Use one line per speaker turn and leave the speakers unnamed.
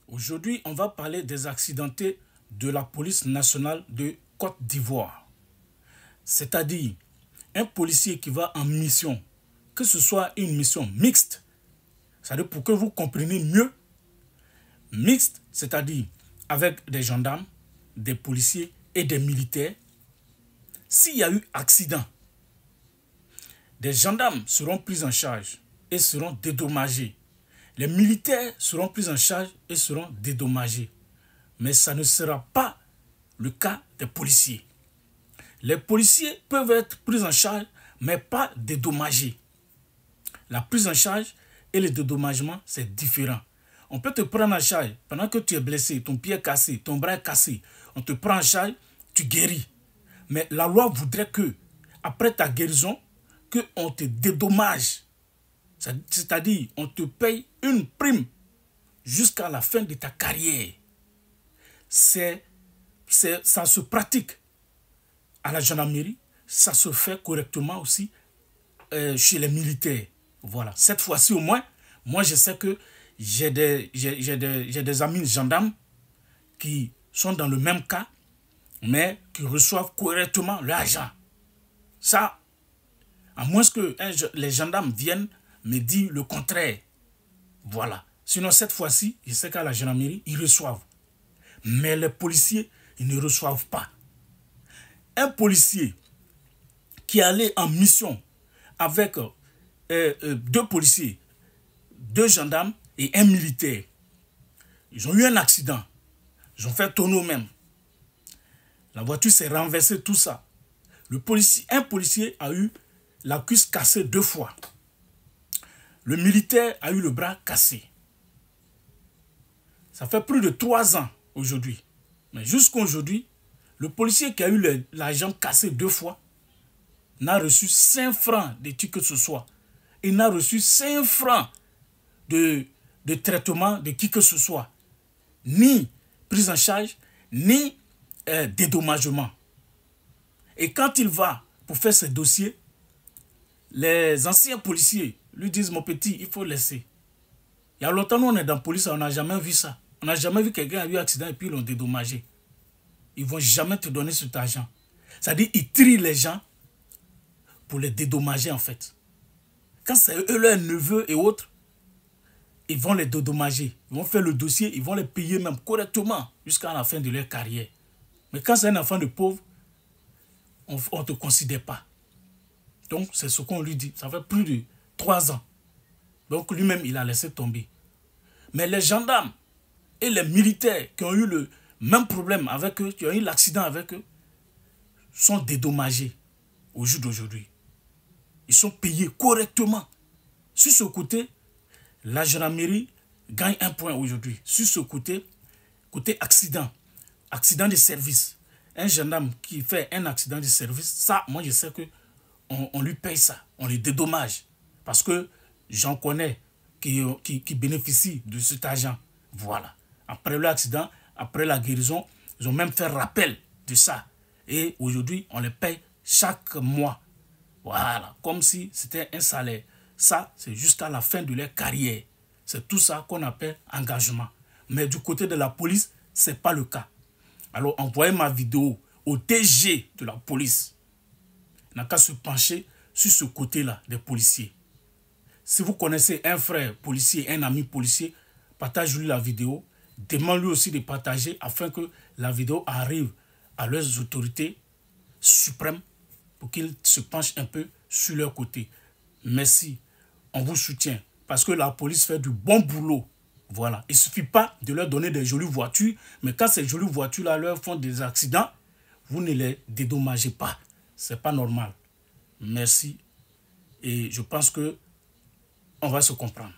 Aujourd'hui, on va parler des accidentés de la police nationale de Côte d'Ivoire. C'est-à-dire, un policier qui va en mission, que ce soit une mission mixte, c'est-à-dire pour que vous compreniez mieux, mixte, c'est-à-dire avec des gendarmes, des policiers et des militaires, s'il y a eu accident, des gendarmes seront pris en charge et seront dédommagés. Les militaires seront pris en charge et seront dédommagés. Mais ça ne sera pas le cas des policiers. Les policiers peuvent être pris en charge, mais pas dédommagés. La prise en charge et le dédommagement, c'est différent. On peut te prendre en charge pendant que tu es blessé, ton pied est cassé, ton bras est cassé. On te prend en charge, tu guéris. Mais la loi voudrait que, après ta guérison, qu'on te dédommage. C'est-à-dire, on te paye une prime jusqu'à la fin de ta carrière. Ça se pratique à la gendarmerie, ça se fait correctement aussi chez les militaires. Voilà. Cette fois-ci au moins, moi je sais que j'ai des amis gendarmes qui sont dans le même cas, mais qui reçoivent correctement l'argent. Ça, à moins que les gendarmes viennent me dire le contraire. Voilà. Sinon, cette fois-ci, je sais qu'à la gendarmerie, ils reçoivent. Mais les policiers, ils ne reçoivent pas. Un policier qui allait en mission avec deux policiers, deux gendarmes et un militaire, ils ont eu un accident. Ils ont fait tonneau même. La voiture s'est renversée, tout ça. Un policier a eu la cuisse cassée 2 fois. Le militaire a eu le bras cassé. Ça fait plus de 3 ans aujourd'hui. Mais jusqu'à aujourd'hui, le policier qui a eu la jambe cassée 2 fois n'a reçu 5 francs de qui que ce soit. Il n'a reçu 5 francs de traitement de qui que ce soit. Ni prise en charge, ni dédommagement. Et quand il va pour faire ses dossiers, les anciens policiers lui disent: mon petit, il faut laisser. Il y a longtemps, nous on est dans la police, on n'a jamais vu ça. On n'a jamais vu quelqu'un a eu un accident et puis ils l'ont dédommagé. Ils ne vont jamais te donner cet argent. C'est-à-dire qu'ils trient les gens pour les dédommager en fait. Quand c'est eux, leurs neveux et autres, ils vont les dédommager. Ils vont faire le dossier, ils vont les payer même correctement jusqu'à la fin de leur carrière. Mais quand c'est un enfant de pauvre, on ne te considère pas. Donc c'est ce qu'on lui dit. Ça fait plus de 3 ans. Donc lui-même, il a laissé tomber. Mais les gendarmes et les militaires qui ont eu le même problème avec eux, qui ont eu l'accident avec eux, sont dédommagés au jour d'aujourd'hui. Ils sont payés correctement. Sur ce côté, la gendarmerie gagne 1 point aujourd'hui. Sur ce côté accident de service. Un gendarme qui fait un accident de service, ça, moi je sais que on lui paye ça, on les dédommage. Parce que j'en connais qui bénéficient de cet argent. Voilà. Après l'accident, après la guérison, ils ont même fait rappel de ça. Et aujourd'hui, on les paye chaque mois. Voilà. Comme si c'était un salaire. Ça, c'est jusqu'à la fin de leur carrière. C'est tout ça qu'on appelle engagement. Mais du côté de la police, ce n'est pas le cas. Alors, envoyez ma vidéo au DG de la police. Il n'a qu'à se pencher sur ce côté-là des policiers. Si vous connaissez un frère policier, un ami policier, partagez-lui la vidéo. Demande-lui aussi de partager afin que la vidéo arrive à leurs autorités suprêmes pour qu'ils se penchent un peu sur leur côté. Merci, on vous soutient parce que la police fait du bon boulot. Voilà, il ne suffit pas de leur donner des jolies voitures, mais quand ces jolies voitures-là leur font des accidents, vous ne les dédommagez pas. Ce n'est pas normal. Merci et je pense que on va se comprendre.